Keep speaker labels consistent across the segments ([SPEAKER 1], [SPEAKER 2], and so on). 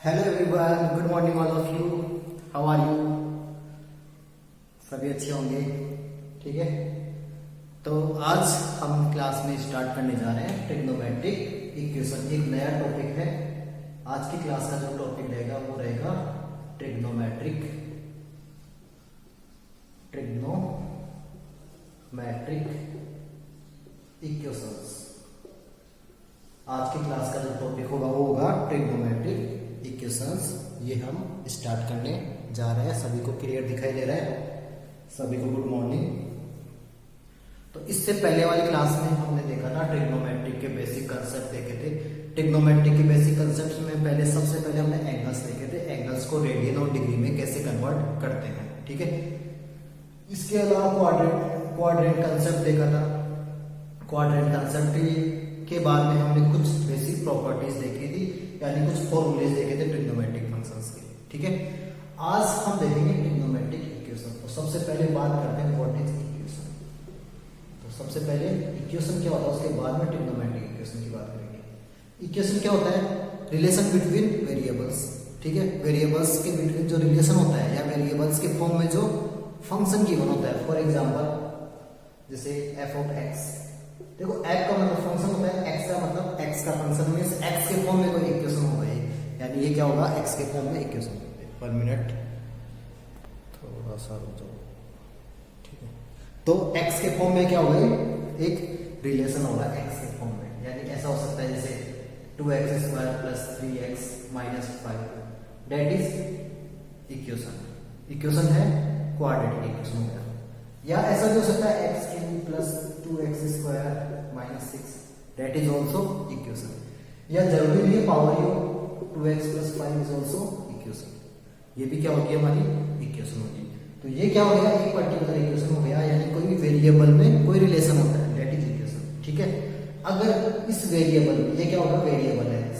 [SPEAKER 1] Hello everyone, good morning all of you. How are you? सभी अच्छे होंगे, ठीक है। तो आज हम क्लास में स्टार्ट करने जा रहे हैं ट्रिग्नोमेट्रिक इक्वेशन। एक नया टॉपिक है। आज की क्लास का जो टॉपिक रहेगा वो रहेगा ट्रिग्नोमेट्रिक इक्वेशंस। आज की क्लास का जो टॉपिक होगा वो होगा ट्रिग्नोमेट्रिक इक्वेशंस। ये हम स्टार्ट करने जा रहे हैं। सभी को क्लियर दिखाई दे रहा है? सभी को गुड मॉर्निंग। तो इससे पहले वाली क्लास में हमने देखा था ट्रिग्नोमेट्रिक के बेसिक कंसेप्ट देखे थे। ट्रिग्नोमेट्रिक के बेसिक कंसेप्ट में सबसे पहले हमने एंगल्स देखे थे। एंगल्स को रेडियन और डिग्री में कैसे कन्वर्ट करते हैं, ठीक है। इसके अलावा क्वाड्रेंट कंसेप्ट देखा था। क्वाड्रेंट कंसेप्ट के बाद में हमने कुछ बेसिक प्रॉपर्टीज देखी थी, यानी कुछ फॉर्मूलेज देखे थे ट्रिग्नोमेट्रिक फंक्शंस के, ठीक है। आज हम देखेंगे ट्रिग्नोमेट्रिक इक्वेशन। तो सबसे पहले बात करते हैं व्हाट इज इक्वेशन। तो सबसे पहले इक्वेशन क्या होता है, उसके बाद में ट्रिग्नोमेट्रिक इक्वेशन की बात करेंगे। इक्वेशन क्या होता है? रिलेशन बिटवीन वेरिएबल्स, ठीक है। वेरिएबल्स के बिटवीन जो रिलेशन होता है या वेरिएबल्स के फॉर्म में जो फंक्शन गिवन होता है। फॉर एग्जाम्पल जैसे एफ ऑफ एक्स। देखो एफ का मतलब फंक्शन होता है, एक्स का मतलब एक्स का फंक्शन मींस एक्स के फॉर्म में कोई इक्वेशन होगा, यानी ये क्या होगा, एक्स के फॉर्म में इक्वेशन। पर मिनट थोड़ा सा रुक जाओ, ठीक है। तो एक्स के फॉर्म में क्या होगा, एक रिलेशन होगा एक्स के फॉर्म में। यानी ऐसा हो सकता है जैसे 2x² + 3x - 5 that is equation. Equation है क्वाड्रेटिक इक्वेशन हो गया। या ऐसा भी हो सकता है x³ + 2x² - 6 that is also equation. या जरूरी नहीं है power you 2x + 5 is also equation. ये भी क्या होगी, हमारी इक्वेशन होगी। तो ये क्या हो गया, एक पर्टिकुलर इक्वेशन हो गया, यानी कोई भी वेरिएबल में कोई रिलेशन होता है दैट इज इक्वेशन, ठीक है। अगर इस वेरिएबल में ये क्या होगा, वेरिएबल है x,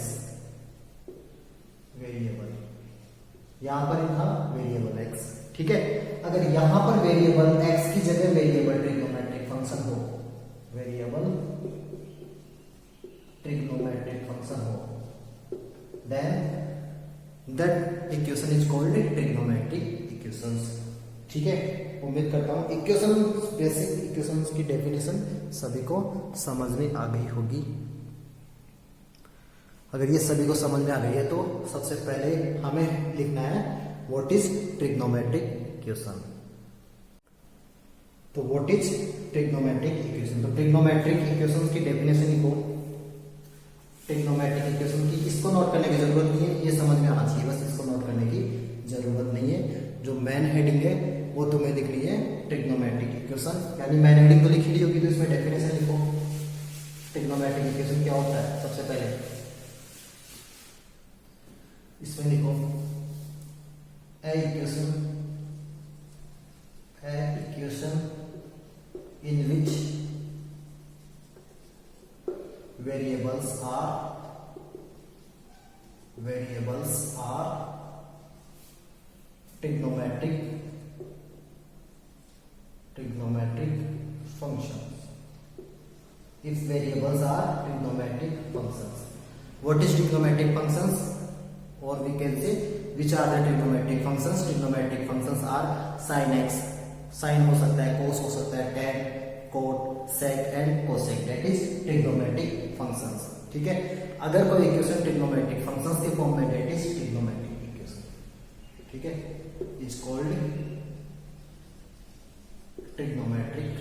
[SPEAKER 1] वेरिएबल यहां पर था वेरिएबल x, ठीक है। अगर यहां पर वेरिएबल x की जगह वेरिएबल ट्रिग्नोमेट्रिक फंक्शन हो, वेरिएबल ट्रिग्नोमेट्रिक फंक्शन हो, then that equation is called trigonometric equations, ठीक है। उम्मीद करता हूं इक्वेशन, बेसिक इक्वेशंस की डेफिनेशन सभी को समझ में आ गई होगी। अगर ये सभी को समझ में आ गई है तो सबसे पहले हमें लिखना है व्हाट इज ट्रिग्नोमेट्रिक इक्वेशन। तो व्हाट इज ट्रिग्नोमेट्रिक इक्वेशन। तो ट्रिग्नोमेट्रिक इक्वेशन की डेफिनेशन लिखो। ट्रिग्नोमेट्रिक इक्वेशन की इसको नोट करने की जरूरत नहीं है, ये समझ में आना चाहिए, बस इसको नोट करने की जरूरत नहीं है। जो मेन हेडिंग है वो तुम्हें लिख ली है ट्रिग्नोमेट्रिक इक्वेशन, यानी मेन हेडिंग तो लिखी ली होगी, तो इसमें डेफिनेशन लिखो। ट्रिग्नोमेट्रिक इक्वेशन क्या होता है, सबसे पहले इसमें लिखो a equation in which variables are trigonometric functions. If variables are trigonometric functions, what is trigonometric functions, or we can say which are the trigonometric functions. Trigonometric functions are sin x, sin हो सकता है, cos हो सकता है, tan, cot, sec and cosec, that is trigonometric functions, ठीक है। अगर कोई इक्वेशन ट्रिग्नोमेट्रिक फंक्शंस के फॉर्म में दैट इज ट्रिग्नोमेट्रिक इक्वेशन, ठीक है, इज कॉल्ड ट्रिग्नोमेट्रिक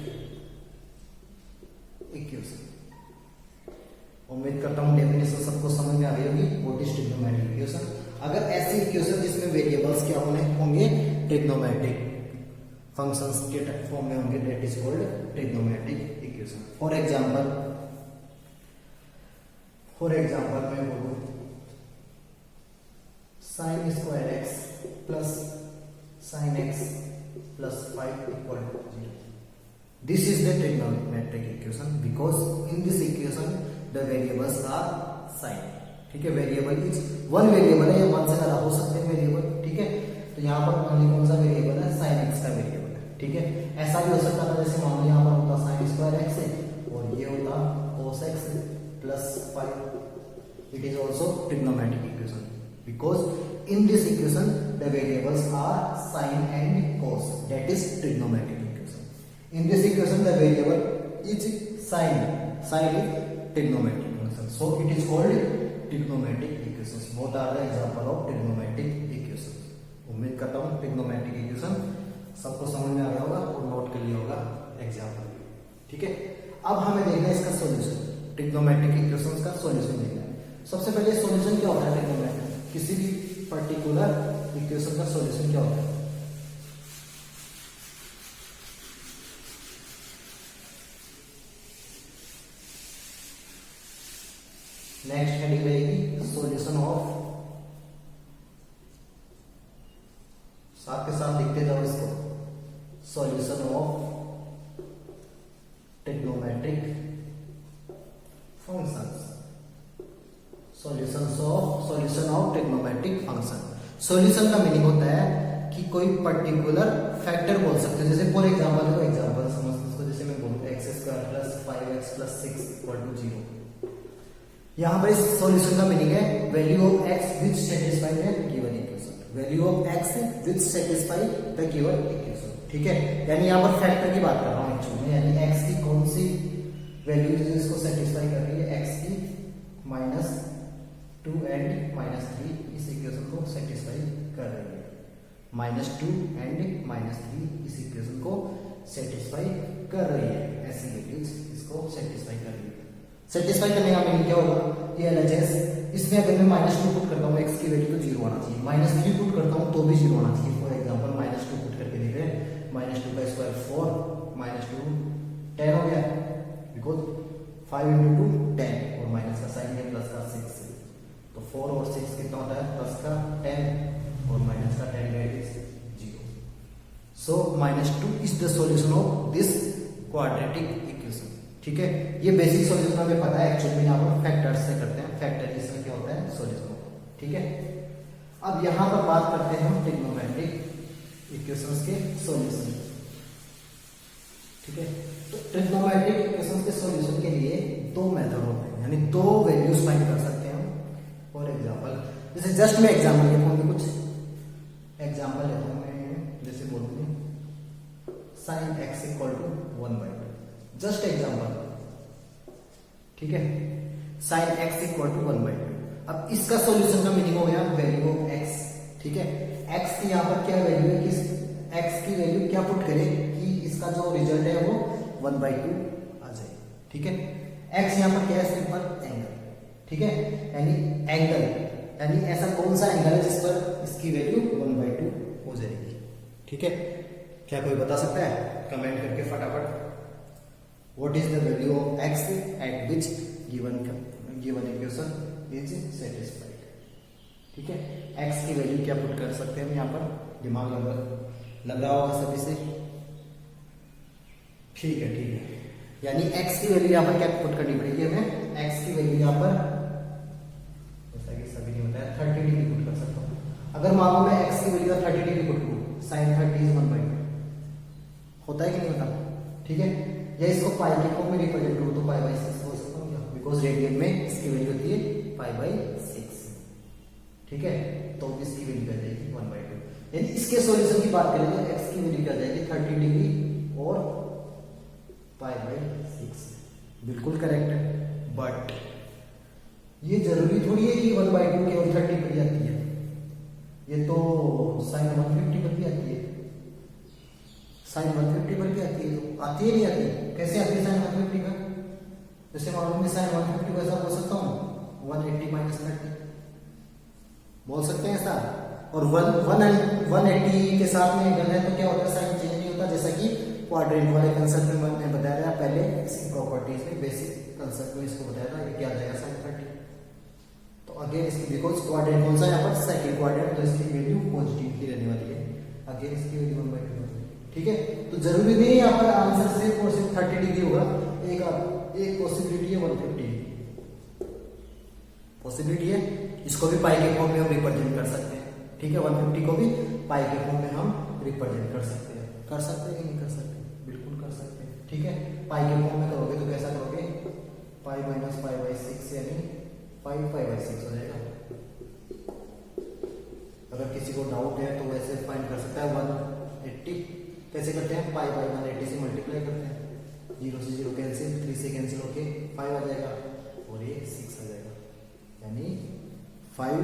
[SPEAKER 1] इक्वेशन। उम्मीद करता हूं डेफिनेशन सबको समझ में आ गई होगी व्हाट इज ट्रिग्नोमेट्रिक इक्वेशन। अगर ऐसी इक्वेशन जिसमें वेरिएबल्स क्या होंगे, ट्रिग्नोमेट्रिक फंक्शंस के फॉर्म में होंगे, that is called trigonometric equation. For example मैं बोलूं sin² x plus sin x plus 5 = 0. This is the trigonometric equation because in this equation the variables are sin, ठीक है। वेरिएबल इज वन वेरिएबल है या one से ज्यादा हो सकते हैं वेरिएबल, ठीक है। तो यहाँ पर मान ली कौन सा वेरिएबल है, sin x का वेरिएबल है, ठीक है। ऐसा भी हो सकता था जैसे मान ली यहाँ पर होता sin² x है और ये होता cos x + 5, it is also trigonometric equation because in this equation the variables are sine and cos, that is trigonometric equation. In this equation the variable is sine, sine is trigonometric function, so it is called trigonometric equations. Both are the example of trigonometric equations. उम्मीद करता हूं trigonometric equation सबको समझ में आ गया होगा और note कर लिया होगा एग्जाम्पल। ठीक है, अब हमें देखना है इसका सॉल्यूशन, ट्रिग्नोमेट्रिक इक्वेशंस का सॉल्यूशन देखना है। सबसे पहले सॉल्यूशन क्या होता है ट्रिग्नोमेट्रिक, किसी भी पर्टिकुलर इक्वेशन का सॉल्यूशन क्या होता है। नेक्स्ट हेडिंग रहेगी सॉल्यूशन ऑफ, साथ के साथ लिखते जाओ इसको, solution of trigonometric functions, solution of trigonometric function. Solution का मीनिंग होता है कि कोई पर्टिकुलर फैक्टर बोल सकते हैं, जैसे फॉर एग्जांपल को एग्जांपल समझते इसको, जैसे मैं बोलूं x² + 5x + 6 = 0। यहां पर इस सॉल्यूशन का मीनिंग है value of x which satisfy the given equation, value of x which satisfy the given equation. ठीक है, यानी यहां पर फैक्टर की बात कर रहा हूं एक्चुअली में, यानी x की कौन सी वैल्यू जिसको सेटिस्फाई कर रही है, x की -2 एंड -3 इस इक्वेशन को सेटिस्फाई कर रही है, -2 एंड -3 इस इक्वेशन को सेटिस्फाई कर रही है, ऐसी वैल्यूज इसको सेटिस्फाई कर रही है। सेटिस्फाई करने का मीनिंग क्या होगा, ये एलएचएस, इसमें अगर मैं -2 पुट करता हूँ x की वैल्यू तो 0 आना चाहिए, -3 पुट करता हूँ तो भी 0 आना चाहिए। फॉर एग्जांपल -2 पुट करके देख रहे हैं, -2 का स्क्वायर 4, -2 10 हो गया, बिकॉज 5 × 2 10 और माइनस का साइन है प्लस का 6, तो 4 और 6 कितना होता है, प्लस का 10 और माइनस का 10 that is 0। So -2 is the solution of this quadratic equation. ठीक है, ये बेसिक सॉल्यूशन हमें पता है, एक्चुअली यहाँ पर फैक्टर्स से करते हैं, फैक्टराइजेशन क्या होता है सॉल्यूशन होता है। ठीक है, अब यहाँ पर बात करते हैं हम ट्रिग्नोमेट्रिक इक्वेशंस के सॉल्यूशन। ठीक है, तो ट्रिग्नोमेट्रिक इक्वेशंस के सॉल्यूशन के लिए दो मेथड होते हैं, यानी दो वैल्यूज फाइंड कर सकते हैं हम। फॉर एग्जांपल, जैसे जस्ट मैं एग्जांपल के फॉर्म में कुछ एग्जांपल लेता हूं, मैं जैसे बोलूं sin x = 1/2, जस्ट एग्जांपल। ठीक है, sin x = 1/2। अब इसका सॉल्यूशन का मीनिंग हो गया वैल्यू ऑफ x। ठीक है, x की यहाँ पर क्या वैल्यू है, कि x की वैल्यू क्या पुट करें कि इसका जो रिजल्ट है वो 1/2 आ जाए। ठीक है, x यहाँ पर क्या है, सिंपल एंगल। ठीक है, यानी एंगल, यानी ऐसा कौन सा एंगल है जिस पर इसकी वैल्यू 1/2 हो जाएगी। ठीक है, क्या कोई बता सकता है, कमेंट करके फटाफट, what is the value of x eight which given equation is satisfied. ठीक है, x की वैल्यू क्या पुट कर सकते हैं हम यहाँ पर, दिमाग लग रहा होगा सभी से। ठीक है, ठीक है, यानी x की वैल्यू यहाँ पर क्या पुट करनी पड़ेगी हमें, x की वैल्यू यहाँ पर जैसा कि सभी ने बताया 30 डिग्री पुट कर सकता हूँ। अगर मान लो मैं x की वैल्यू 30 डिग्री पुट करूँ, sin 30 = 1/2 होता है कि नहीं होता। ठीक है, या इसको पाई के फॉर्म में रिप्रेजेंट करूँ तो π/6 हो सकता हूँ, बिकॉज रेडियन में इसकी वैल्यू होती है π/6। ठीक है, तो इसकी वैल्यू क्या जाएगी 1/2, यानी इसके सॉल्यूशन की बात करें तो x की वैल्यू क्या जाएगी 30 डिग्री और π/6। बिल्कुल करेक्ट है, बट ये जरूरी थोड़ी है कि 1/2 केवल 30 पर जाती है, ये तो sin 150 पर भी आती है, sin 150 पर भी आती है, तो आती है नहीं आती, कैसे आती है sin 150 पर, जैसे मालूम है sin 150 को ऐसा बोल सकता हूँ 180 - 30 बोल सकते हैं ऐसा, और 180 के साथ में एंगल है तो क्या होता है, साइन चेंज नहीं होता, जैसा कि क्वाड्रेंट वाले कंसेप्ट में मैंने बताया था पहले, इसकी प्रॉपर्टीज में बेसिक कंसेप्ट में इसको बताया था, ये क्या आ जाएगा sin 30। तो अगेन इसकी बिकॉज क्वाड्रेंट कौन सा है यहाँ पर, सेकंड क्वाड्रेंट, तो इसकी वैल्यू पॉजिटिव ही रहने वाली है, अगेन इसकी वैल्यू 1/2। ठीक है, तो जरूरी नहीं है यहाँ पर आंसर सिर्फ और सिर्फ 30 डिग्री होगा, एक पॉसिबिलिटी है 150 पॉसिबिलिटी है, इसको भी पाई के फॉर्म में हम रिप्रेजेंट कर सकते हैं। ठीक है, 150 को भी पाई के फॉर्म में हम रिप्रेजेंट कर सकते हैं कि नहीं कर सकते, बिल्कुल कर सकते हैं। ठीक है, पाई के फॉर्म में करोगे तो कैसा करोगे, पाई - π/6 यानी 5 π/6 हो जाएगा। अगर किसी को डाउट है तो वैसे फाइंड कर सकता है। 180 कैसे करते हैं, पाई बाई 180 से मल्टीप्लाई करते हैं, 0 से 0 कैंसिल, 3 से कैंसिल होके 5 आ जाएगा और ये 6 आ जाएगा, यानी 5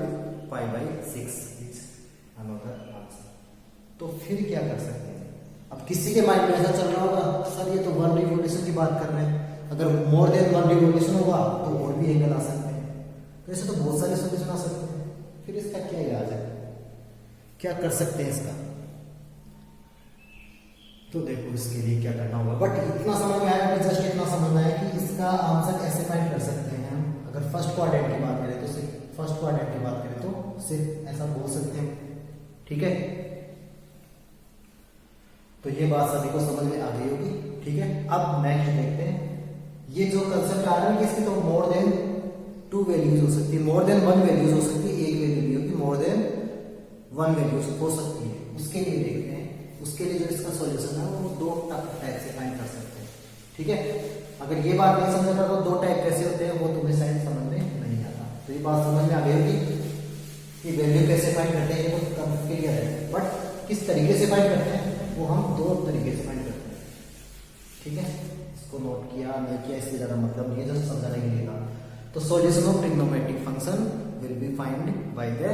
[SPEAKER 1] पाई बाई 6 इज अनदर आंसर। तो फिर क्या कर सकते हैं, अब किसी के माइंड में ऐसा चल रहा होगा सर ये तो 1 रिवोल्यूशन की बात कर रहे हैं, अगर मोर देन 1 रिवोल्यूशन होगा तो और भी एंगल आ सकते हैं, तो ऐसे तो बहुत सारे सोल्यूशन आ सकते हैं। फिर इसका क्या इलाज है, क्या कर सकते हैं इसका, तो देखो इसके लिए क्या करना होगा। बट इतना समझ में आया, जस्ट इतना समझना है कि इसका आंसर ऐसे फाइंड कर सकते हैं हम। अगर फर्स्ट क्वाड्रेंट की बात करें तो सिर्फ फर्स्ट क्वाड्रेंट की बात करें तो सिर्फ ऐसा बोल सकते हैं, ठीक है। तो ये बात सभी को समझ में आ गई होगी, ठीक है। अब नेक्स्ट देखते हैं, ये जो कंसेप्ट आ रहा है कि इसकी तो मोर देन 2 वैल्यूज हो सकती है, मोर देन 1 वैल्यूज हो सकती है, एक वैल्यू नहीं होगी, मोर देन 1 वैल्यूज हो सकती है। उसके लिए देखते हैं, उसके लिए जो इसका सॉल्यूशन है वो 2 टाइप से फाइंड कर सकते हैं, ठीक है। अगर ये बात नहीं समझ आता तो 2 टाइप कैसे होते हैं वो तुम्हें शायद समझ में नहीं आता। तो ये बात समझ में आ गई होगी कि वैल्यू कैसे फाइंड करते हैं, वो कम क्लियर है। बट किस तरीके से फाइंड करते हैं वो हम 2 तरीके से फाइंड करते हैं, ठीक है। इसको नोट किया नहीं किया इससे ज्यादा मतलब नहीं है, जस्ट समझाने के लिए था। तो solution of trigonometric function will be find by the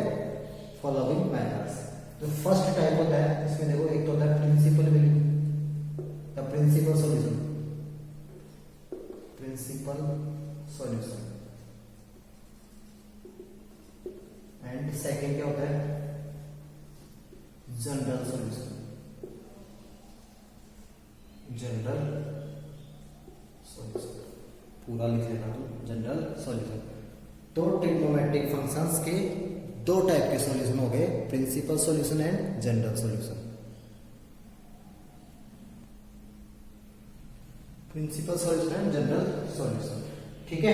[SPEAKER 1] following methods. जो फर्स्ट टाइप होता है इसमें देखो, एक तो होता है प्रिंसिपल वैल्यू या principal solution, principal solution, and second क्या होता है, जनरल सॉल्यूशन, जनरल सॉल्यूशन पूरा लिख लेना तो जनरल सॉल्यूशन। तो ट्रिग्नोमेट्रिक फंक्शंस के 2 टाइप के सॉल्यूशन हो गए, principal solution and general solution. Principal solution and general solution, ठीक है।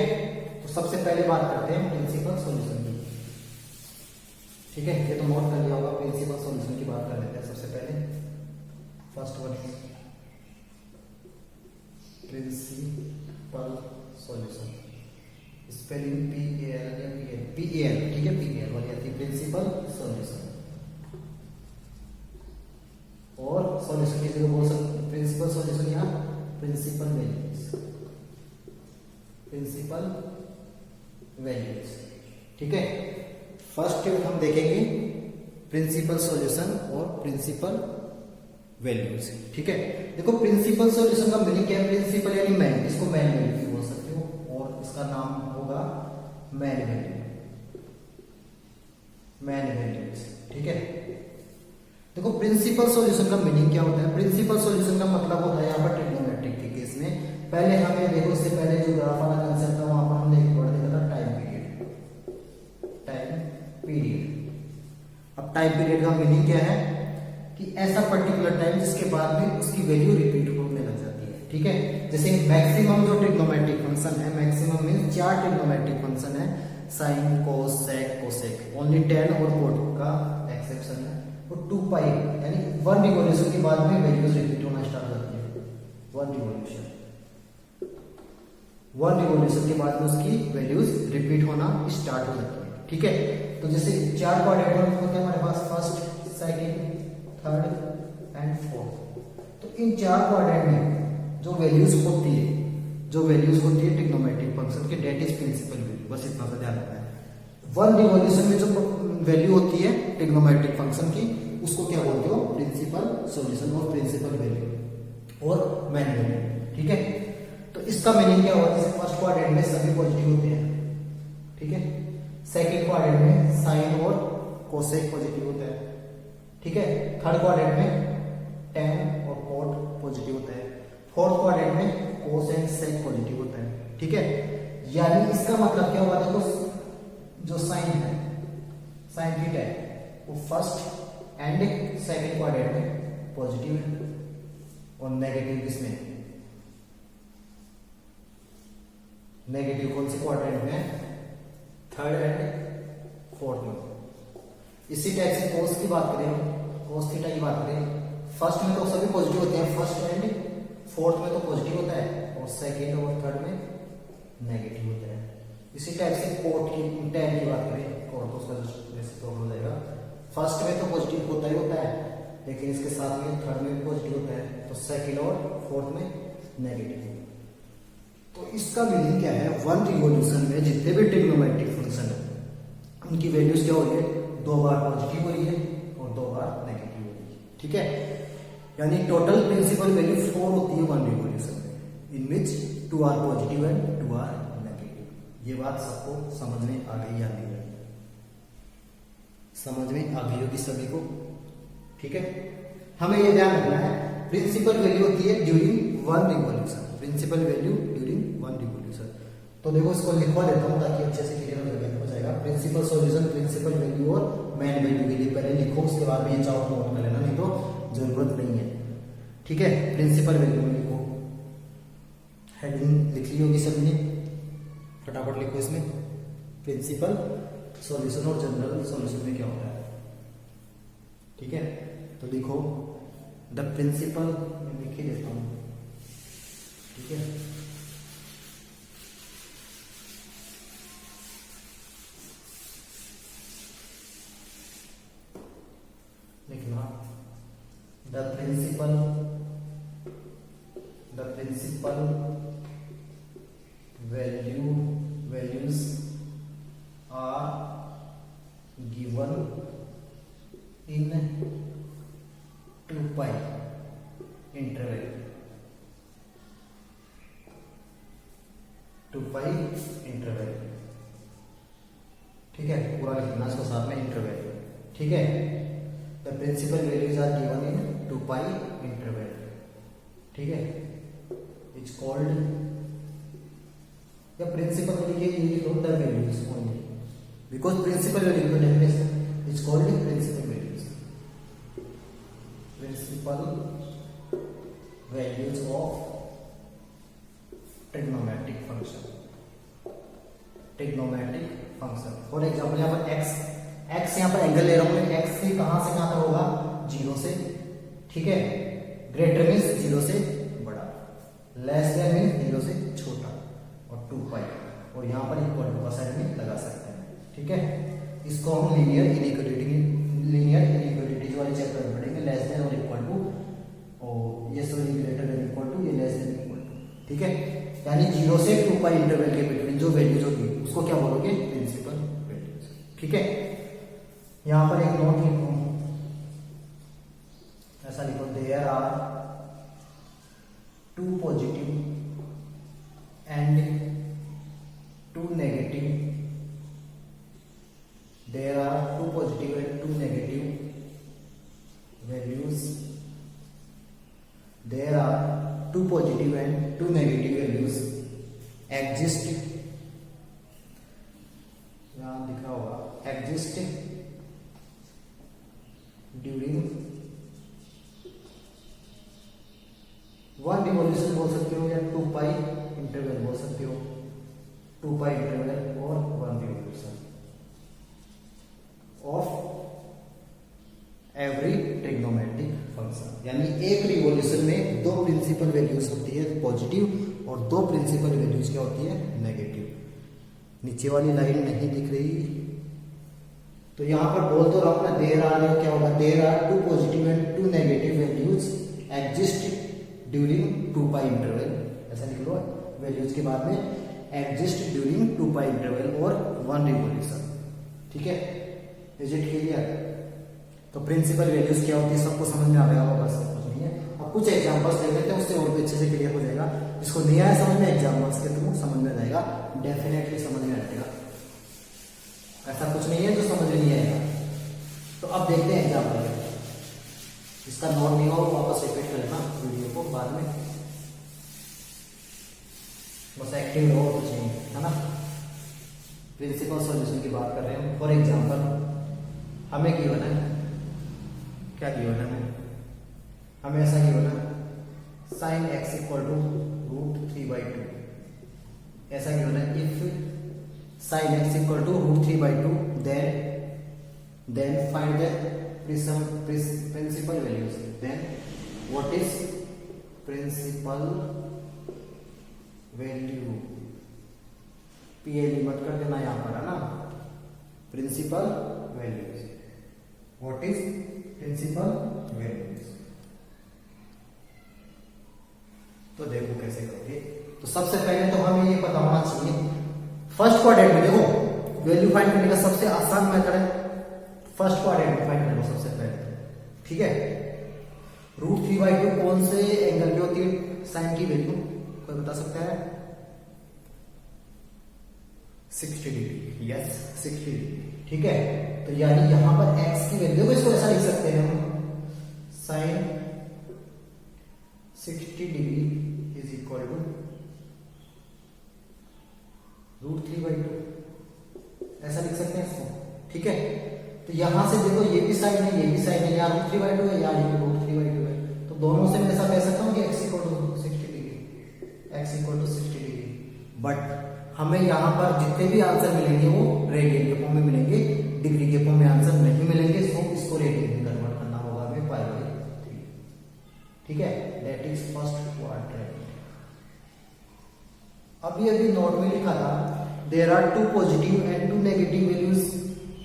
[SPEAKER 1] तो सबसे पहले बात करते हैं प्रिंसिपल सॉल्यूशन की, ठीक है। ये तो नोट कर लिया होगा, प्रिंसिपल सॉल्यूशन की बात कर लेते हैं सबसे पहले। First one principal solution, spelling PAL, ठीक है, PAL वाली आती है प्रिंसिपल सॉल्यूशन। और सॉल्यूशन की जगह बोल सकते प्रिंसिपल सॉल्यूशन या प्रिंसिपल वैल्यूज, प्रिंसिपल वैल्यूज, ठीक है। फर्स्ट हम देखेंगे प्रिंसिपल सॉल्यूशन और प्रिंसिपल वैल्यूज, ठीक है। देखो प्रिंसिपल सॉल्यूशन का मीनिंग क्या है, प्रिंसिपल यानी मैन, इसको मैन वैल्यू भी बोल सकते हो, और इसका नाम होगा मैन वैल्यू, मैन वैल्यूज, ठीक है। देखो प्रिंसिपल सॉल्यूशन का मीनिंग क्या होता है, प्रिंसिपल सॉल्यूशन का मतलब होता है यहाँ पर ट्रिग्नोमेट्रिक के केस में, पहले हमें देखो इससे पहले जो ग्राफ वाला कंसेप्ट था वहां पर हमने एक वर्ड देखा था टाइम पीरियड, टाइम पीरियड। अब टाइम पीरियड का मीनिंग क्या है कि ऐसा पर्टिकुलर टाइम जिसके बाद में उसकी वैल्यू रिपीट होने लग जाती है, ठीक है। जैसे मैक्सिमम जो ट्रिग्नोमेट्रिक फंक्शन है, मैक्सिमम मीन 4 ट्रिग्नोमेट्रिक फंक्शन है, sine cos sec cosec, only 10 और कोट का एक्सेप्शन है, वो 2 पाई यानी 1 रिवोल्यूशन के बाद में वैल्यूज रिपीट होना स्टार्ट हो जाती है, 1 रिवोल्यूशन, 1 रिवोल्यूशन के बाद में उसकी वैल्यूज रिपीट होना स्टार्ट हो जाती है, ठीक है। तो जैसे 4 क्वाड्रेंट होते हैं हमारे पास, first second third and fourth. तो इन 4 क्वाड्रेंट में जो वैल्यूज होती है, जो वैल्यूज होती है ट्रिग्नोमेट्रिक फंक्शन के, डेट इज प्रिंसिपल वैल्यू, बस इतना सा ध्यान रखना है। 1 रिवोल्यूशन में जो वैल्यू होती है ट्रिग्नोमेट्रिक फंक्शन की, उसको क्या बोलते हो, प्रिंसिपल सॉल्यूशन और प्रिंसिपल वैल्यू और मैन वैल्यू, ठीक है। तो इसका मीनिंग क्या होगा, जैसे फर्स्ट क्वाड्रेंट में सभी पॉजिटिव होते हैं, ठीक है। सेकंड क्वाड्रेंट में साइन और कोसेक पॉजिटिव होता है, ठीक है। थर्ड क्वाड्रेंट में tan और cot पॉजिटिव होता है, फोर्थ क्वाड्रेंट में cos एंड sec पॉजिटिव होता है, ठीक है। यानी इसका मतलब क्या होगा, देखो जो साइन है, साइन थीटा है, वो फर्स्ट एंड सेकंड क्वाड्रेंट में पॉजिटिव है और नेगेटिव किसमें, नेगेटिव कौन से क्वाड्रेंट में, थर्ड एंड फोर्थ में। इसी टाइप से कोस की बात करें, कोस थीटा की बात करें, फर्स्ट में तो सभी पॉजिटिव होते हैं, फर्स्ट एंड फोर्थ में तो पॉजिटिव होता है और सेकंड और थर्ड में नेगेटिव होता है। इसी टाइप से कोट की, tan की बात करें, कोट तो उसका जैसे प्रॉब्लम हो जाएगा, फर्स्ट में तो पॉजिटिव होता ही होता है, लेकिन इसके साथ में थर्ड में भी पॉजिटिव होता है, तो सेकंड और फोर्थ में नेगेटिव। तो इसका मीनिंग क्या है, वन रिवोल्यूशन में जितने भी ट्रिग्नोमेट्रिक फंक्शन है उनकी वैल्यूज क्या हो रही है, 2 बार पॉजिटिव हो रही है और 2 बार नेगेटिव हो रही है। ठीक है, यानी टोटल प्रिंसिपल वैल्यू 4 होती है वन रिवोल्यूशन में, in which 2 are positive and 2 are negative. ये बात सबको समझ में आ गई या नहीं? समझ में आ गई होगी सभी को। ठीक है, हमें ये ध्यान रखना है प्रिंसिपल वैल्यू होती है during one revolution, principal value during one revolution. तो देखो इसको लिखवा देता हूं ताकि अच्छे से क्लियर हो जाएगा। प्रिंसिपल सॉल्यूशन, प्रिंसिपल वैल्यू और मेन वैल्यू के लिए पहले लिखो, उसके बाद में ये चाहो नोट कर लेना, नहीं तो जरूरत नहीं है। ठीक है, प्रिंसिपल वैल्यू में लिखो, हेडिंग लिख ली होगी सभी ने, फटाफट लिखो इसमें प्रिंसिपल सॉल्यूशन और जनरल सॉल्यूशन में क्या होता है। ठीक है, तो लिखो द प्रिंसिपल, मैं लिख ही देता हूं। ठीक है, लिखना the principal values are given in 2 pi interval, 2 pi interval. ठीक है, पूरा लिखना इसको साथ में इंटरवल। ठीक है, the principal values are given in 2 pi interval. ठीक है, इट्स कॉल्ड, या प्रिंसिपल वैल्यू ये लिखो the values only, because principal value तो definition it's called principal values, principal values of trigonometric function, trigonometric function. For example यहाँ पर x यहाँ पर एंगल ले रहा हूं, x से कहां से कहां तक होगा, 0 से। ठीक है, ग्रेटर मीन्स 0 से बड़ा, लेस देन मीन्स 0 से छोटा, और 2 पाई, और यहाँ पर इक्वल टू का साइड में लगा सकते हैं। ठीक है, इसको हम लीनियर इनइक्वालिटीज वाले चैप्टर में पढ़ेंगे, लेस देन और इक्वल टू, और ये sorry greater than equal to, ये लेस देन इक्वल टू। ठीक है, यानी 0 से 2 पाई इंटरवल के बिटवीन जो वैल्यूज होगी उसको क्या बोलोगे, प्रिंसिपल वैल्यूज। ठीक है, यहां पर एक नोट लिखो, ऐसा लिखो, there are 2 positive and 2 negative, there are 2 positive and 2 negative values, there are 2 positive and 2 negative values exist, यहां दिख रहा होगा, exist during वन रिवॉल्यूशन बोल सकते हो, या 2 पाई इंटरवल बोल सकते हो, 2 पाई इंटरवल और 1 revolution of every trigonometric function. यानी एक रिवॉल्यूशन में 2 प्रिंसिपल वैल्यूज होती है पॉजिटिव और 2 प्रिंसिपल वैल्यूज क्या होती है, नेगेटिव। नीचे वाली लाइन नहीं दिख रही, तो यहां पर बोल तो रहा हूं ना, देयर आर, क्या होगा, there are 2 positive and 2 negative values exist during 2 pi interval, ऐसा लिख लो, वैल्यूज के बाद में एग्जिस्ट ड्यूरिंग 2 पाई इंटरवल और 1 रिवॉल्यूशन। ठीक है, इज इट क्लियर? तो प्रिंसिपल वैल्यूज क्या होती है सबको समझ में आ गया होगा, सब कुछ नहीं है। अब कुछ एग्जांपल्स देख लेते हैं, उससे और भी अच्छे से क्लियर हो जाएगा। इसको नहीं आया समझ में, एग्जांपल्स के थ्रू समझ में आ जाएगा, डेफिनेटली समझ में आएगा, ऐसा कुछ नहीं है जो समझ में नहीं आएगा। तो अब देखते हैं एग्जांपल, इसका नोट नहीं हो वापस रिपीट कर लेना वीडियो को बाद में, बस एक्टिव रहो, कुछ नहीं है ना। प्रिंसिपल सॉल्यूशन की बात कर रहे हैं। फॉर एग्जांपल हमें गिवन है, क्या गिवन है, हमें ऐसा गिवन है, sin x इक्वल टू √3/2, ऐसा गिवन है, if sin x equal to √3/2 then find the principal values, then what is principal value, PL मत कर देना यहां पर, है ना, principal values, what is principal values. तो देखो कैसे करोगे। तो सबसे पहले तो हमें ये पता होना चाहिए फर्स्ट क्वाड्रेंट में, देखो वैल्यू फाइंड करने का सबसे आसान मेथड है फर्स्ट क्वाड्रेंट में फाइंड करो सबसे पहले, ठीक है। √3/2 कौन से एंगल की होती है साइन की वैल्यू, कोई बता सकता है? 60 डिग्री, यस 60 डिग्री, ठीक है। तो यानी यहां पर x की वैल्यू, इसको ऐसा लिख सकते हैं हम, sine 60 degree is equal to √3/2, ऐसा लिख सकते हैं इसको, ठीक है। तो यहां से देखो ये भी साइन है, ये भी साइन है, यहाँ √3/2 है, यहाँ ये √3/2 है, तो दोनों से मैं ऐसा कह सकता हूँ कि x equal to 60 degree, x equal to 60 degree. But हमें यहाँ पर जितने भी आंसर मिलेंगे वो रेडियन के फॉर्म में मिलेंगे, डिग्री के फॉर्म में आंसर नहीं मिलेंगे, तो इसको रेडियन में कन्वर्ट करना होगा हमें π/3, ठीक है। That is first quadrant. अभी नोट में लिखा था there are 2 positive and 2 negative values,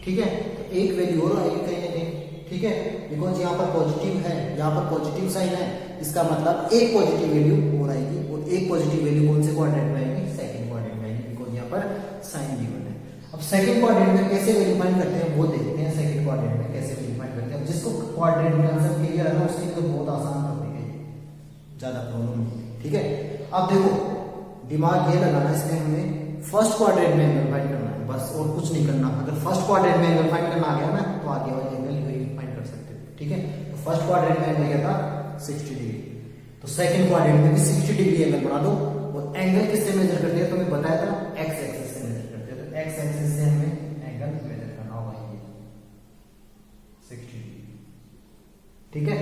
[SPEAKER 1] ठीक है। तो एक वैल्यू और आएगी कहीं ना कहीं, ठीक है, बिकॉज यहाँ पर पॉजिटिव है, यहाँ पर पॉजिटिव साइन है, इसका मतलब एक पॉजिटिव वैल्यू और आएगी, और एक पॉजिटिव वैल्यू कौन से क्वाड्रेंट में आएगी? सेकंड क्वाड्रेंट में आएगी, बिकॉज यहाँ पर साइन गिवन है। अब सेकंड क्वाड्रेंट में कैसे वैल्यू फाइंड करते हैं वो देखते हैं। सेकंड क्वाड्रेंट में कैसे वैल्यू फाइंड करते हैं, जिसको क्वाड्रेंट का आंसर क्लियर है ना उसके लिए तो बहुत आसान टॉपिक है, ज्यादा प्रॉब्लम नहीं, ठीक है। अब देखो दिमाग ये लगाना, इसमें हमें फर्स्ट क्वाड्रेंट में एंगल फाइंड करना है बस, और कुछ नहीं करना। अगर फर्स्ट क्वाड्रेंट में एंगल फाइंड करना आ गया ना तो आगे वाले एंगल फाइंड कर सकते हो, ठीक है। तो फर्स्ट क्वाड्रेंट में एंगल क्या था? 60 डिग्री। तो सेकंड क्वाड्रेंट में भी 60 डिग्री एंगल बना दो, और एंगल किससे मेजर करते हैं तो मैं बताया था x एक्सिस से मेजर करते हैं। तो x एक्सिस से हमें एंगल मेजर करना होगा ये 60 डिग्री, ठीक है।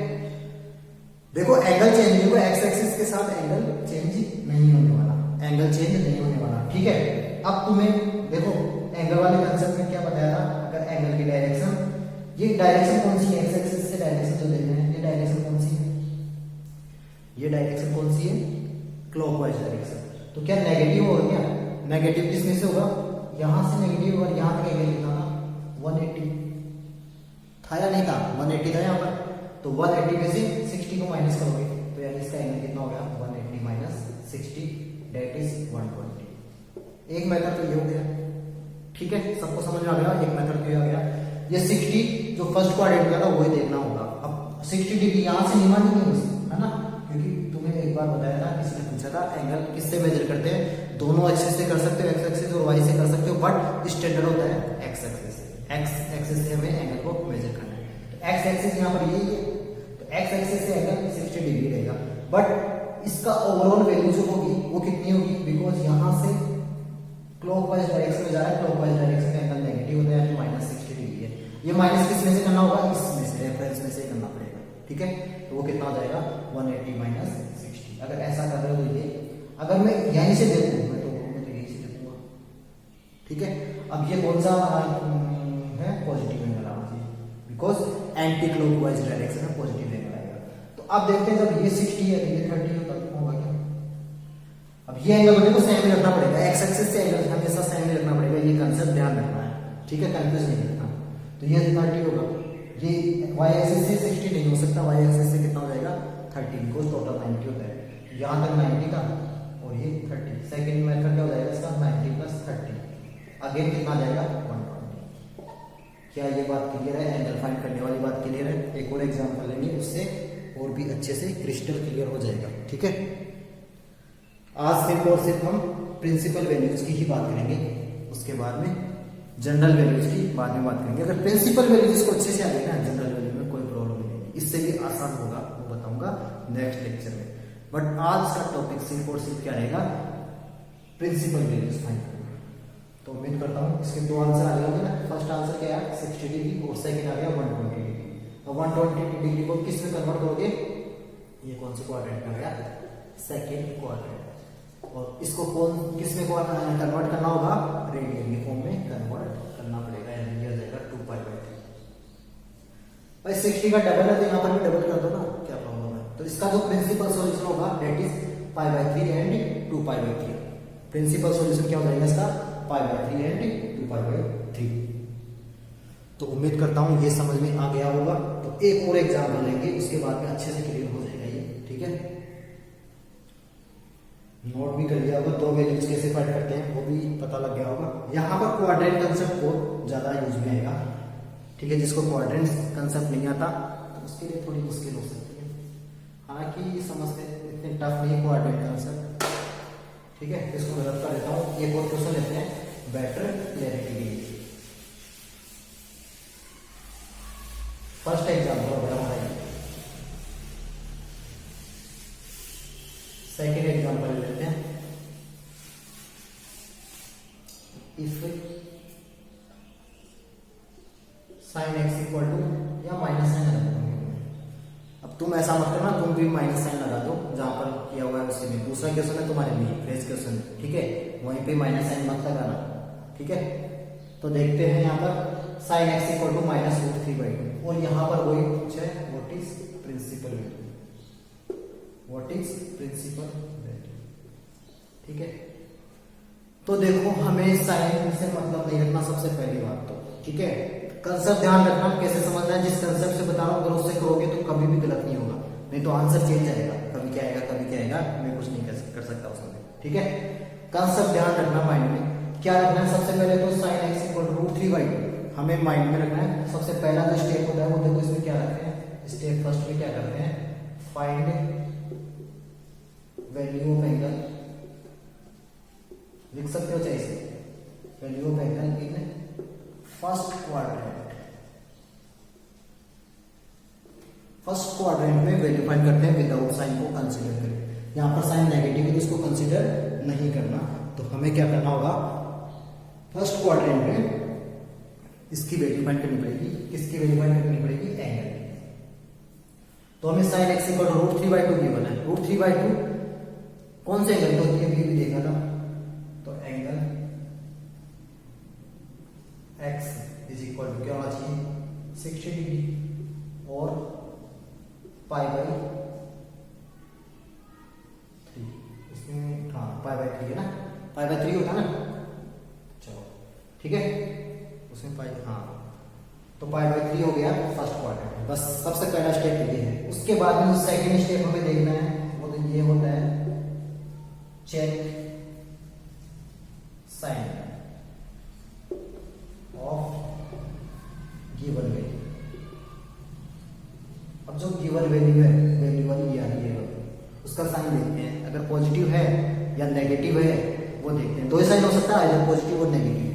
[SPEAKER 1] देखो एंगल चेंज होगा, x एक्सिस के साथ एंगल चेंज नहीं होने वाला, एंगल चेंज नहीं होने वाला, ठीक है। अब तुम्हें देखो एंगल वाले कंसेप्ट में क्या बताया था, अगर एंगल की डायरेक्शन, ये डायरेक्शन कौन सी है? x एक्सिस से डायरेक्शन जो देखना है, ये डायरेक्शन कौन सी है? ये डायरेक्शन कौन सी है? Clockwise direction. तो क्या नेगेटिव होगा? क्या नेगेटिव किसमें से होगा? यहां से नेगेटिव, और यहां तक एंगल कितना था? 180 था या नहीं था? 180 था यहाँ पर। तो 180 में से 60 को माइनस करोगे तो यानी इसका एंगल कितना हो गया? 180 माइनस 60 दैट इज 120। एक मेथड तो ये हो गया, ठीक है, सबको समझ में आ गया। एक मेथड तो ये आ गया, ये 60 जो फर्स्ट क्वाड्रेंट का था वही देखना होगा। अब 60 डिग्री यहां से नहीं मानेंगे, है ना, क्योंकि तुम्हें एक बार बताया था, किसी ने पूछा था एंगल किससे मेजर करते हैं, दोनों एक्सिस से कर सकते हो, एक्स एक्सिस और वाई से कर सकते हो, बट स्टैंडर्ड होता है एक्स एक्सिस से। एक्स एक्सिस से हमें एंगल को मेजर करना है। तो एक्स एक्सिस यहाँ पर यही है, तो एक्स एक्सिस से एंगल 60 डिग्री रहेगा, बट इसका ओवरऑल वैल्यू जो होगी वो कितनी होगी? बिकॉज यहां से क्लॉकवाइज डायरेक्शन में जा रहा है, क्लॉकवाइज डायरेक्शन में एंगल नेगेटिव होता है, माइनस 60 डिग्री है। ये माइनस किस में से करना होगा? इसमें से, रेफरेंस में से करना पड़ेगा, ठीक है। तो वो कितना हो जाएगा? 180 माइनस 60। अगर ऐसा कर रहे हो तो ये, अगर मैं यहीं से देखूं मैं तो यहीं से देखूंगा, ठीक है। अब ये कौन सा है? पॉजिटिव एंगल आना चाहिए, बिकॉज एंटी क्लॉकवाइज डायरेक्शन में पॉजिटिव एंगल आएगा। तो अब देखते हैं जब ये 60 है तो ये 30 होता होगा क्या? अब ये एंगल मुझे को सेम ही रखना पड़ेगा, एक्स एक्सिस से एंगल हमेशा सेम ही रखना पड़ेगा, ये कंसेप्ट ध्यान रखना है, ठीक है, कंफ्यूज नहीं रखना। तो ये 30 होगा, ये वाई एक्सिस से 60 नहीं हो सकता, वाई एक्सिस से कितना हो जाएगा? 30, बिकॉज टोटल 90 होता है, यहाँ तक 90 था और ये 30। सेकेंड मेथड क्या हो जाएगा इसका? 90 प्लस 30, अगेन कितना आ जाएगा? 120। क्या ये बात क्लियर है? एंगल फाइंड करने वाली बात क्लियर है? एक और एग्जाम्पल लेंगे, उससे और भी अच्छे से क्रिस्टल क्लियर हो जाएगा, ठीक है। आज सिर्फ और सिर्फ हम प्रिंसिपल वैल्यूज की ही बात करेंगे, उसके बाद में जनरल वैल्यूज की बाद में बात करेंगे। अगर प्रिंसिपल वैल्यूज को अच्छे से आ गए ना, जनरल वैल्यू में कोई प्रॉब्लम नहीं, इससे भी आसान होगा, वो बताऊंगा नेक्स्ट लेक्चर में। बट आज का टॉपिक सिर्फ और सिर्फ क्या रहेगा? प्रिंसिपल वैल्यूज फाइंड करना। तो उम्मीद करता हूँ इसके दो आंसर आ गए ना। फर्स्ट आंसर क्या है? 60 डिग्री, और सेकेंड आ गया 120 डिग्री। अब 120 डिग्री को किस में कन्वर्ट करोगे? ये कौन से क्वाड्रेंट में गया? Second quadrant. और इसको कौन किस में कन्वर्ट करना होगा? रेडियन के फॉर्म में कन्वर्ट करना पड़ेगा, यानी ये हो जाएगा 2π/3। भाई 60 का डबल है तो यहाँ पर भी डबल कर दो ना, क्या प्रॉब्लम है? तो इसका जो प्रिंसिपल सॉल्यूशन होगा that is π/3 and 2π/3। Principal solution क्या हो जाएगा इसका? π/3 एंड 2π/3। तो उम्मीद करता हूँ ये समझ में आ गया होगा। तो एक और एग्जाम्पल लेंगे, उसके बाद में अच्छे से क्लियर हो जाएगा ये, ठीक है। नोट भी कर लिया होगा, दो वैल्यूज कैसे फाइंड करते हैं वो भी पता लग गया होगा। यहाँ पर क्वाड्रेंट कंसेप्ट बहुत ज्यादा यूज में आएगा, ठीक है। जिसको क्वाड्रेंट कंसेप्ट नहीं आता तो उसके लिए थोड़ी मुश्किल हो सकती है, हालांकि समझते इतने टफ नहीं क्वाड्रेंट कंसेप्ट, ठीक है। इसको मैं रद्द कर देता हूँ। एक और क्वेश्चन लेते हैं बेटर क्लैरिटी के लिए। फर्स्ट एग्जाम्पल हो गया हमारा, सेकेंड एग्जाम्पल लेते हैं। If sine x equal to, या माइनस साइन लगा दो। अब तुम ऐसा मत करना, तुम भी माइनस साइन लगा दो जहां पर किया हुआ है उसी में। दूसरा क्वेश्चन है तुम्हारे लिए, फ्रेश क्वेश्चन है, ठीक है। वहीं पे माइनस साइन मत लगाना, ठीक है। तो देखते हैं यहाँ पर sine x equal to minus root 3/2, और यहाँ पर वही पूछा है what is principal value, what is principal value, ठीक है। तो देखो हमें साइन से मतलब नहीं रखना सबसे पहली बात तो, ठीक है। कंसेप्ट ध्यान रखना कैसे समझना है, जिस कंसेप्ट से बता रहा हूँ अगर उससे करोगे तो कभी भी गलत नहीं होगा, नहीं तो आंसर चेंज आएगा, कभी क्या आएगा कभी क्या आएगा, मैं कुछ नहीं कर सकता उसमें, ठीक है। कंसेप्ट ध्यान रखना माइंड में। क्या रखना है सबसे पहले तो sine x equal to root 3/2 हमें माइंड में रखना है। सबसे पहला जो स्टेप होता है वो देखो इसमें क्या रखते हैं, स्टेप फर्स्ट में क्या करते हैं, फाइंड वैल्यू ऑफ एंगल, लिख सकते हो चाहिए value of angle in first quadrant. First quadrant में वैल्यू फाइंड करते हैं विदाउट साइन को कंसीडर करें। यहां पर साइन नेगेटिव है तो इसको कंसीडर नहीं करना। तो हमें क्या करना होगा, फर्स्ट क्वाड्रेंट में इसकी वैल्यू फाइंड करनी पड़ेगी। किसकी वैल्यू फाइंड करनी पड़ेगी, एंगल। तो हमें sine x equal to root 3/2 given है। रूट 3/2 कौन से एंगल को होती है, अभी देखा था। तो angle x is equal to क्या होना चाहिए, 60 डिग्री, और π/3 इसमें, हाँ π/3 है ना, π/3 होता है ना, चलो ठीक है। उसमें पाई, हाँ तो π/3 हो गया फर्स्ट क्वाड्रेंट। बस सबसे पहला स्टेप ये है। उसके बाद में सेकंड स्टेप हमें देखना है, वो तो ये होता है check sign of given value. अब जो गिवन वैल्यू है, वैल्यू वाली ये आ रही है, उसका साइन देखते हैं। अगर पॉजिटिव है या नेगेटिव है वो देखते हैं। दो ही साइन हो सकता है, पॉजिटिव और नेगेटिव।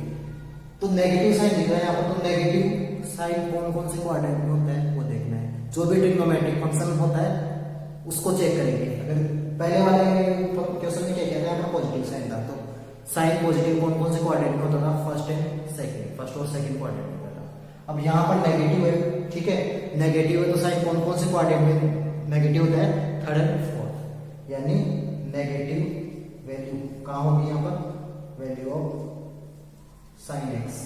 [SPEAKER 1] तो नेगेटिव साइन दिख रहा है यहाँ पर, तो नेगेटिव साइन कौन कौन से क्वाड्रेंट में होता है वो देखना है। जो भी ट्रिग्नोमेट्रिक फंक्शन होता है उसको चेक करेंगे। अगर पहले वाले क्वेश्चन में क्या कहते हैं, पॉजिटिव साइन था, तो साइन पॉजिटिव कौन कौन से क्वाड्रेंट में होता था, फर्स्ट एंड सेकंड, फर्स्ट और सेकंड क्वाड्रेंट में होता था। अब यहाँ पर नेगेटिव है, ठीक है, नेगेटिव है तो साइन कौन कौन से क्वाड्रेंट में नेगेटिव होता है, थर्ड एंड फोर्थ। यानी नेगेटिव वैल्यू कहाँ होगी, यहाँ पर value of sine x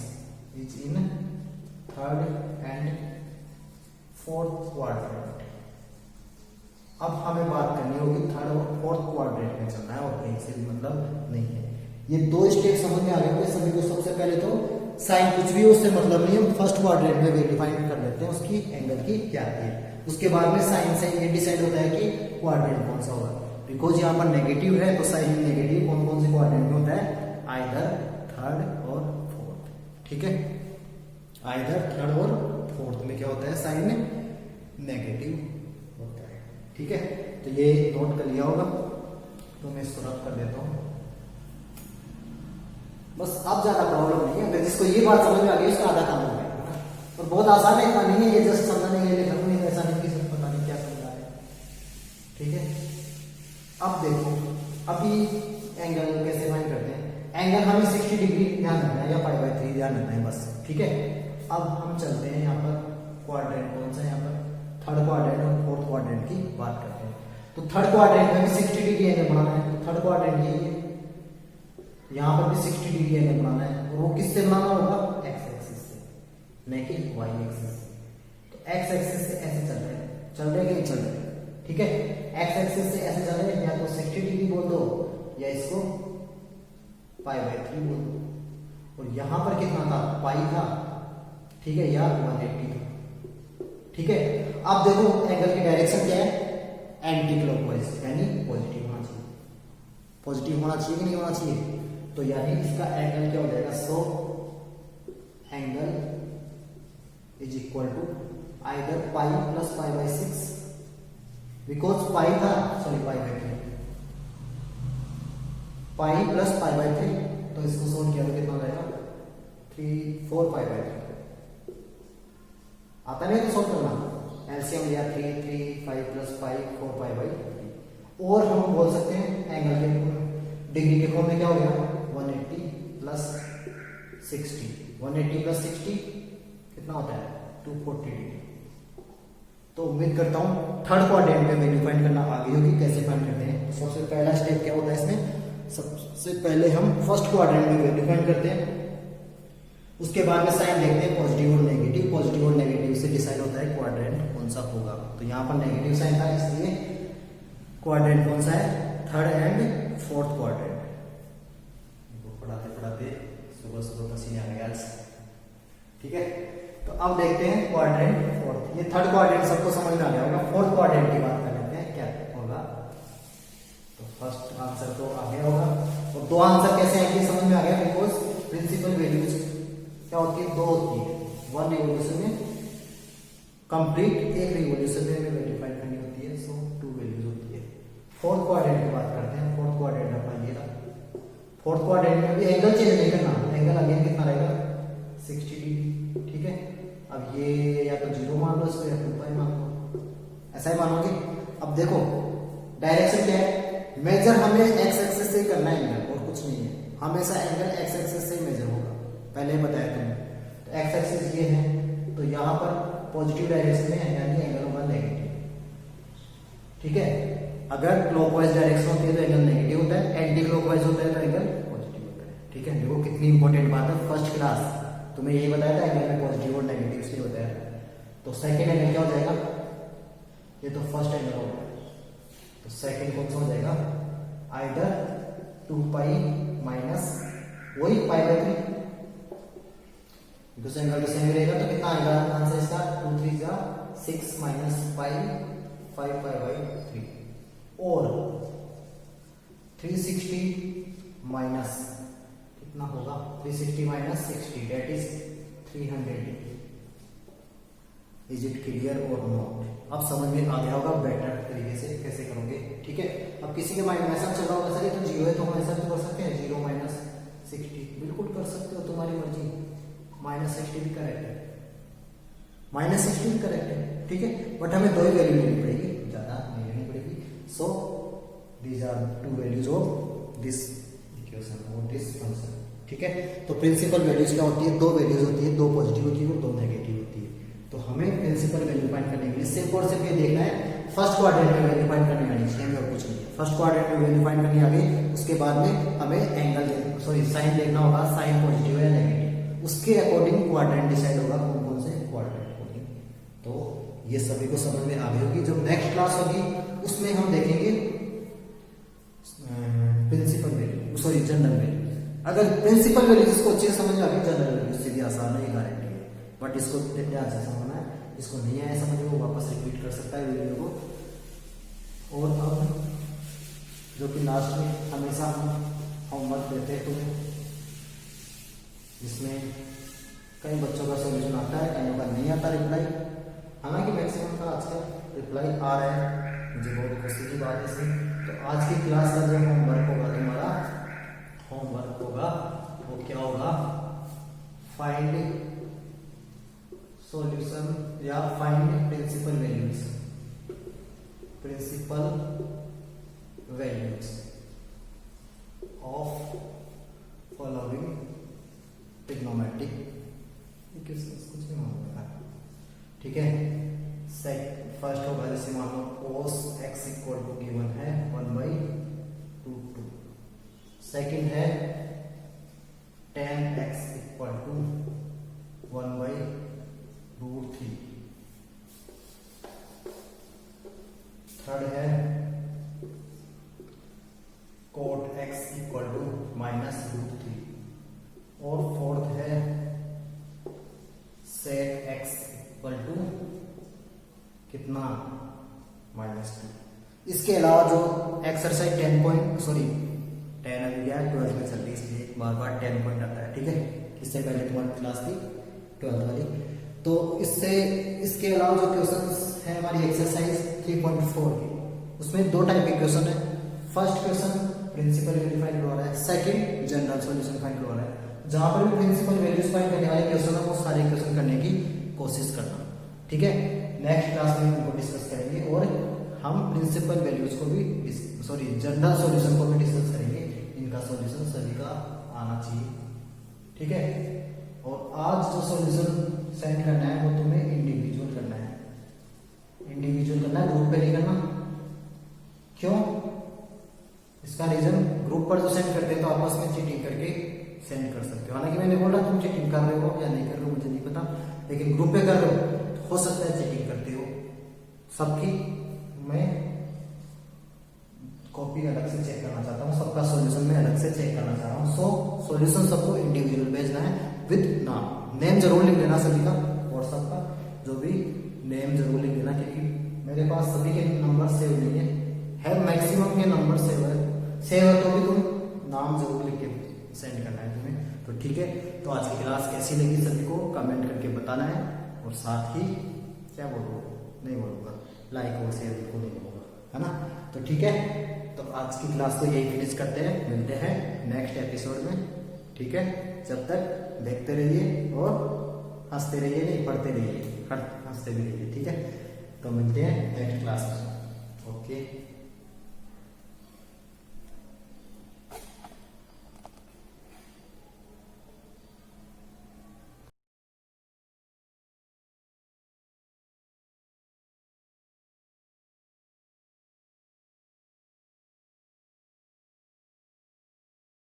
[SPEAKER 1] is in third and fourth quadrant. अब हमें बात करनी होगी थर्ड और फोर्थ क्वाड्रेंट में चलना है, और कहीं से भी मतलब नहीं है। ये दो स्टेप समझ में आ गए होंगे सभी को। सबसे पहले तो साइन कुछ भी उससे मतलब नहीं, हम फर्स्ट क्वाड्रेंट में वैल्यू फाइंड कर लेते हैं उसकी एंगल की क्या है। उसके बाद में साइन से ये डिसाइड होता है कि क्वाड्रेंट कौन सा होगा। बिकॉज यहाँ पर नेगेटिव है तो साइन नेगेटिव कौन कौन से क्वाड्रेंट में होता है, आइदर थर्ड और फोर्थ, ठीक है। आइदर थर्ड और फोर्थ में क्या होता है, साइन नेगेटिव होता है, ठीक है। तो ये नोट कर लिया होगा, तो मैं इसको रद्द कर देता हूँ। बस अब ज्यादा प्रॉब्लम नहीं है। अगर जिसको ये बात समझ में आ गई उसका आधा काम हो गया। और बहुत आसान है, इतना नहीं है, ये जस्ट समझने के लिए लिखा नहीं, ऐसा नहीं कि पता नहीं क्या समझा है, ठीक है। अब देखो अभी एंगल कैसे फाइंड करते हैं। एंगल हमें 60 डिग्री ध्यान रखना है या π/3 ध्यान रखना है बस, ठीक है। अब हम चलते हैं यहाँ पर क्वाड्रेंट कौन सा है, यहाँ पर थर्ड क्वाड्रेंट और फोर्थ क्वाड्रेंट की बात करते हैं। तो थर्ड क्वाड्रेंट में 60 डिग्री एंगल बनाना है। तो थर्ड क्वाड्रेंट ये यहाँ पर भी 60 डिग्री एंगल बनाना है, और वो किससे बनाना होगा, एक्स एक्सिस से, नहीं कि वाई एक्सिस से। तो एक्स एक्सिस से ऐसे चल रहे कि नहीं चल रहे, ठीक है। एक्स एक्सिस से ऐसे चल रहे हैं, या तो 60 डिग्री बोल दो या इसको π/3 बोल दो। और यहां पर कितना था, पाई था, ठीक है, या 180 था। ठीक है, अब देखो एंगल की डायरेक्शन क्या है, एंटी क्लॉकवाइज, यानी पॉजिटिव होना चाहिए। पॉजिटिव होना चाहिए कि नहीं होना चाहिए, तो यानी इसका एंगल क्या हो जाएगा, so angle is equal to either pi plus pi by 6, because pi था, sorry pi by 3, pi plus pi by 3, तो इसको सोल्व किया तो कितना हो जाएगा, 4 पाई बाई 3। आता नहीं तो सोल्व करना, एलसीएम लिया 3 5 प्लस 5 4 पाई बाई 3। और हम बोल सकते हैं एंगल के डिग्री के फॉर्म में क्या हो गया, 180 प्लस 60, 180 प्लस 60 कितना होता है, 240 डिग्री। तो उम्मीद करता हूं थर्ड क्वाड्रेंट में वैल्यू फाइंड करना आ गई होगी। कैसे फाइंड करते हैं, सबसे पहला स्टेप क्या होता है इसमें, सबसे पहले हम फर्स्ट क्वाड्रेंट में वैल्यू फाइंड करते हैं, उसके बाद में साइन देखते हैं पॉजिटिव और नेगेटिव। पॉजिटिव और नेगेटिव से डिसाइड होता है क्वाड्रेंट कौन सा होगा। तो यहाँ पर नेगेटिव साइन था, इसलिए क्वाड्रेंट कौन सा है, थर्ड एंड फोर्थ क्वाड्रेंट। पढ़ाते पढ़ाते सुबह सुबह पसीने आ गया। ठीक है, तो अब देखते हैं क्वाड्रेंट फोर्थ। ये थर्ड क्वाड्रेंट सबको समझ में आ गया होगा। फोर्थ क्वाड्रेंट की बात कर लेते हैं क्या होगा। तो फर्स्ट आंसर तो आ गया होगा, और दो आंसर कैसे आएंगे समझ में आ गया, बिकॉज प्रिंसिपल वैल्यूज क्या होती है, दो होती है। वन रिवोल्यूशन में कंप्लीट, एक रिवोल्यूशन में हमें वैल्यू फाइंड करनी होती है, सो 2 वैल्यूज होती है। फोर्थ क्वाड्रेंट की बात करते हैं। फोर्थ क्वाड्रेंट अपना ये रहा। फोर्थ क्वाड्रेंट में भी एंगल चेंज नहीं करना, एंगल अगेन कितना रहेगा, 60 डिग्री। ठीक है, अब ये या तो 0 मान लो इसको, या 2 पाई मान लो, ऐसा ही मानोगे। अब देखो डायरेक्शन क्या है, मेजर हमें एक्स एक्सिस से ही करना है एंगल, और कुछ नहीं है। हमेशा एंगल एक्स एक्सिस से ही मेजर होगा, पहले ही बताया तुमने। तो एक्स एक्सिस ये है, तो यहां पर पॉजिटिव डायरेक्शन में यानी एंगल होगा नेगेटिव। ठीक है, अगर क्लॉकवाइज डायरेक्शन होती है तो एंगल नेगेटिव होता है, एंटी क्लॉकवाइज होता है तो एंगल पॉजिटिव होता है। ठीक है, देखो कितनी इंपॉर्टेंट बात है। फर्स्ट क्लास तुम्हें यही बताया था एंगल में पॉजिटिव और नेगेटिव से होता है। तो सेकंड एंगल क्या हो जाएगा, ये तो फर्स्ट एंगल होगा, तो सेकंड कौन सा हो जाएगा, आइदर 2 पाई माइनस वही पाई बाई 3, दूसरे एंगल तो सेम रहेगा। तो कितना आएगा आंसर इसका, 2 3 जा 6 माइनस पाई 5 पाई बाई 3, और 360 माइनस कितना होगा, 360 minus 60 that is 300। Is it clear और नॉट। अब समझ में आ गया होगा बेटर तरीके से कैसे करोगे। ठीक है, अब किसी के माइंड में ऐसा चल रहा होगा, सर ये तो 0 है, तो हम ऐसा तो कर सकते हैं 0 माइनस 60, बिल्कुल कर सकते हो, तुम्हारी मर्जी। माइनस 60 भी करेक्ट है, माइनस 60 भी करेक्ट है। ठीक है, बट हमें दो ही वैल्यू लेनी पड़ेगी, ज्यादा नहीं लेनी पड़ेगी। So these are 2 values of this equation और दिस फंक्शन। ठीक है, तो प्रिंसिपल वैल्यूज क्या होती है, दो वैल्यूज होती है, दो पॉजिटिव होती है और दो नेगेटिव होती है। तो हमें प्रिंसिपल वैल्यू फाइंड करने के लिए सिर्फ और सिर्फ ये देखना है, फर्स्ट क्वाड्रेंट में वैल्यू फाइंड करनी आनी चाहिए, हमें और कुछ नहीं है। फर्स्ट क्वाड्रेंट में वैल्यू फाइंड करनी आ गई, उसके बाद में हमें एंगल सॉरी साइन देखना होगा, साइन पॉजिटिव है नेगेटिव, उसके अकॉर्डिंग क्वाड्रेंट डिसाइड होगा कौन कौन से क्वाड्रेंट होंगे। तो ये सभी को समझ में आ गई होगी। जब नेक्स्ट क्लास होगी उसमें हम देखेंगे principal value sorry general value. अगर प्रिंसिपल वैल्यू जिसको अच्छे से समझ में आ गई, जनरल वैल्यू से भी आसान है, गारंटी है। बट इसको ध्यान से समझना है, इसको नहीं आया समझ वो वापस रिपीट कर सकता है वीडियो को। और अब जो कि लास्ट में हमेशा हम होमवर्क देते हैं तुम्हें, जिसमें कई बच्चों का सोल्यूशन आता है, कईयों का नहीं आता रिप्लाई। हालांकि मैक्सिमम का आजकल रिप्लाई आ रहा है, मुझे बहुत खुशी की बात है इसमें। तो आज की क्लास का जो होमवर्क होगा तुम्हारा, होमवर्क होगा वो क्या होगा, फाइंड सॉल्यूशन या find principal values, principal values of following trigonometric equations. कुछ नहीं मालूम। ठीक है, फर्स्ट होगा जैसे मान लो cos x equal to given है 1/√2। सेकंड है tan x equal to 1/√3। Third है cot x इक्वल टू -√3। और फोर्थ है sec कितना -2। इसके अलावा जो एक्सरसाइज 10 अभी गया 12 में चल रही, इसलिए बार बार 10 पॉइंट आता है, ठीक है। इससे पहले तुम्हारी क्लास थी 12 वाली। तो इसके अलावा जो क्वेश्चंस है हमारी एक्सरसाइज 3.4 की, उसमें 2 टाइप के क्वेश्चन है। First question principal value find करवा रहा है, सेकंड जनरल सॉल्यूशन फाइंड करवा रहा है। जहां पर भी प्रिंसिपल वैल्यूज फाइंड करने वाले क्वेश्चन है वो सारे क्वेश्चन करने की कोशिश करना, ठीक है। नेक्स्ट क्लास में इनको डिस्कस करेंगे और हम प्रिंसिपल वैल्यूज को भी जनरल सॉल्यूशन को भी डिस्कस करेंगे। इनका सॉल्यूशन सभी का आना चाहिए, ठीक है। और आज जो सॉल्यूशन सेंड करना है वो तुम्हें इंडिविजुअल करना है, ग्रुप पे नहीं करना। क्यों? इसका रीजन, ग्रुप पर जो सेंड करते हैं तो आपस में चीटिंग करके सेंड कर सकते हो। हालांकि मैंने बोला तुम चीटिंग कर रहे हो या नहीं कर रहे हो मुझे नहीं पता, लेकिन ग्रुप पे कर रहे हो सकता है चीटिंग करते हो। सबकी मैं कॉपी अलग से चेक करना चाहता हूँ, सबका सॉल्यूशन मैं अलग से चेक करना चाह रहा हूँ। सो सॉल्यूशन सबको इंडिविजुअल भेजना है विद नेम जरूर लिख लेना सभी का, व्हाट्सएप का जो भी नेम जरूर लिख लेना, क्योंकि मेरे पास सभी के नंबर सेव नहीं है मैक्सिमम के नंबर सेव है तो भी तुम नाम जरूर लिख के सेंड करना है तुम्हें, तो ठीक है। तो आज की क्लास कैसी लगी सभी को कमेंट करके बताना है, और साथ ही क्या बोलूंगा लाइक और शेयर को नहीं बोलूंगा, है ना। तो ठीक है, तो आज की क्लास को यही फिनिश करते हैं, मिलते हैं नेक्स्ट एपिसोड में, ठीक है। जब तक देखते रहिए और हंसते रहिए, नहीं पढ़ते रहिए, हंसते भी रहिए, ठीक है। तो मिलते हैं नेक्स्ट क्लास में, ओके।